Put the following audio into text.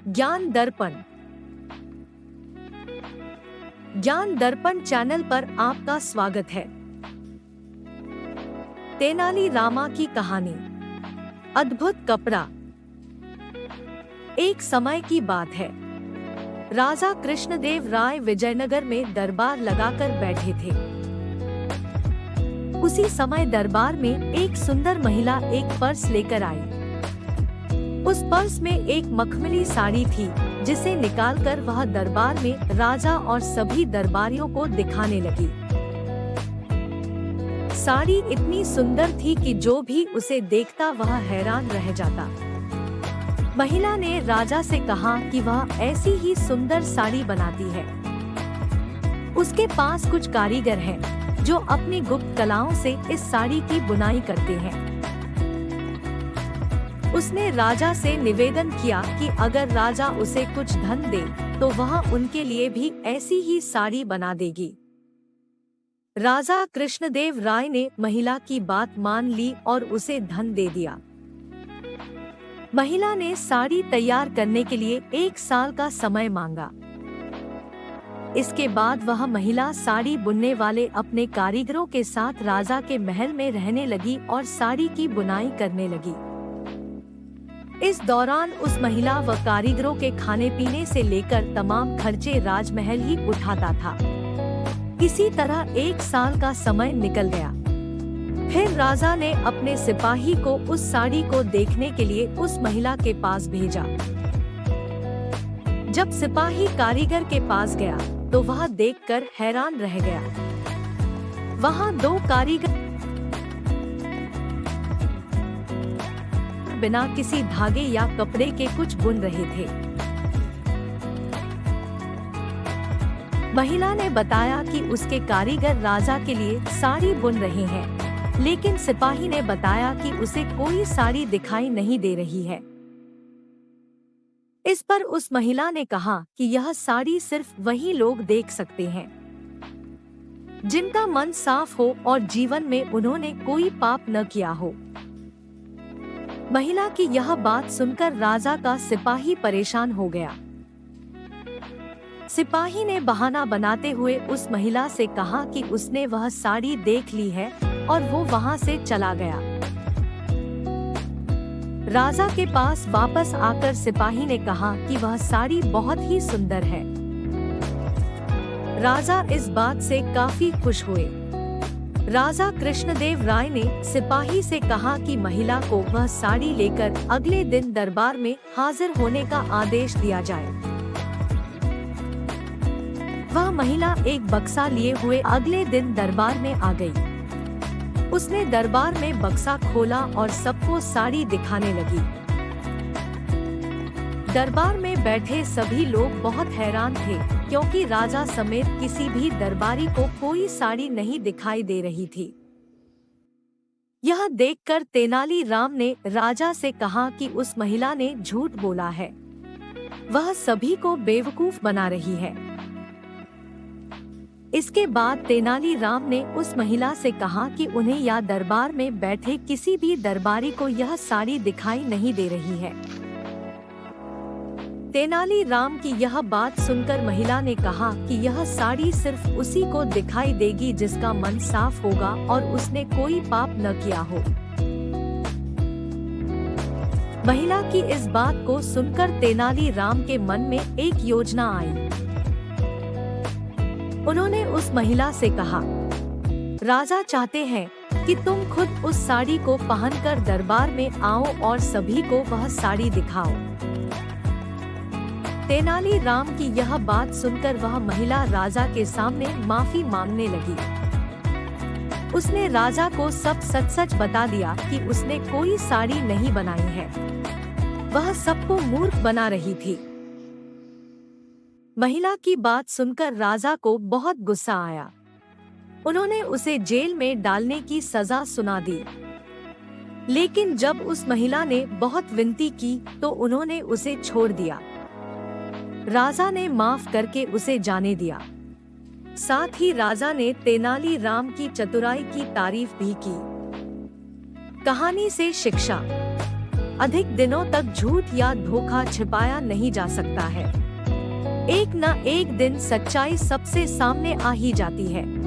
ज्ञान दर्पण। ज्ञान दर्पण चैनल पर आपका स्वागत है। तेनाली रामा की कहानी। अद्भुत कपड़ा। एक समय की बात है। राजा कृष्णदेव राय विजयनगर में दरबार लगाकर बैठे थे। उसी समय दरबार में एक सुंदर महिला एक पर्स लेकर आई। उस पर्स में एक मखमली साड़ी थी, जिसे निकालकर वह दरबार में राजा और सभी दरबारियों को दिखाने लगी। साड़ी इतनी सुंदर थी कि जो भी उसे देखता वह हैरान रह जाता। महिला ने राजा से कहा कि वह ऐसी ही सुंदर साड़ी बनाती है। उसके पास कुछ कारीगर हैं, जो अपनी गुप्त कलाओं से इस साड़ी की बुनाई करते हैं। उसने राजा से निवेदन किया कि अगर राजा उसे कुछ धन दे तो वह उनके लिए भी ऐसी ही साड़ी बना देगी। राजा कृष्णदेव राय ने महिला की बात मान ली और उसे धन दे दिया। महिला ने साड़ी तैयार करने के लिए 1 साल का समय मांगा। इसके बाद वह महिला साड़ी बुनने वाले अपने कारीगरों के साथ राजा के महल में रहने लगी और साड़ी की बुनाई करने लगी। इस दौरान उस महिला व कारीगरों के खाने पीने से लेकर तमाम खर्चे राजमहल ही उठाता था। इसी तरह 1 साल का समय निकल गया। फिर राजा ने अपने सिपाही को उस साड़ी को देखने के लिए उस महिला के पास भेजा। जब सिपाही कारीगर के पास गया तो वह देखकर हैरान रह गया। वहाँ 2 कारीगर बिना किसी धागे या कपड़े के कुछ बुन रहे थे। महिला ने बताया कि उसके कारीगर राजा के लिए साड़ी बुन रहे हैं, लेकिन सिपाही ने बताया कि उसे कोई साड़ी दिखाई नहीं दे रही है। इस पर उस महिला ने कहा कि यह साड़ी सिर्फ वही लोग देख सकते हैं जिनका मन साफ हो और जीवन में उन्होंने कोई पाप न किया हो। महिला की यह बात सुनकर राजा का सिपाही परेशान हो गया। सिपाही ने बहाना बनाते हुए उस महिला से कहा कि उसने वह साड़ी देख ली है और वो वहां से चला गया। राजा के पास वापस आकर सिपाही ने कहा कि वह साड़ी बहुत ही सुंदर है। राजा इस बात से काफी खुश हुए। राजा कृष्णदेव राय ने सिपाही से कहा कि महिला को वह साड़ी लेकर अगले दिन दरबार में हाजिर होने का आदेश दिया जाए। वह महिला एक बक्सा लिए हुए अगले दिन दरबार में आ गई। उसने दरबार में बक्सा खोला और सबको साड़ी दिखाने लगी। दरबार में बैठे सभी लोग बहुत हैरान थे, क्योंकि राजा समेत किसी भी दरबारी को कोई साड़ी नहीं दिखाई दे रही थी। यह देखकर तेनाली राम ने राजा से कहा कि उस महिला ने झूठ बोला है। वह सभी को बेवकूफ बना रही है। इसके बाद तेनाली राम ने उस महिला से कहा कि उन्हें या दरबार में बैठे किसी भी दरबारी को यह साड़ी दिखाई नहीं दे रही है। तेनाली राम की यह बात सुनकर महिला ने कहा कि यह साड़ी सिर्फ उसी को दिखाई देगी जिसका मन साफ होगा और उसने कोई पाप न किया हो। महिला की इस बात को सुनकर तेनाली राम के मन में एक योजना आई। उन्होंने उस महिला से कहा, राजा चाहते हैं कि तुम खुद उस साड़ी को पहनकर दरबार में आओ और सभी को वह साड़ी दिखाओ। तेनाली राम की यह बात सुनकर वह महिला राजा के सामने माफी मांगने लगी। उसने राजा को सब सच सच बता दिया कि उसने कोई साड़ी नहीं बनाई है। वह सबको मूर्ख बना रही थी। महिला की बात सुनकर राजा को बहुत गुस्सा आया। उन्होंने उसे जेल में डालने की सजा सुना दी। लेकिन जब उस महिला ने बहुत विनती की तो उन्होंने उसे छोड़ दिया। राजा ने माफ करके उसे जाने दिया। साथ ही राजा ने तेनाली राम की चतुराई की तारीफ भी की। कहानी से शिक्षा। अधिक दिनों तक झूठ या धोखा छिपाया नहीं जा सकता है। एक न एक दिन सच्चाई सबसे सामने आ ही जाती है।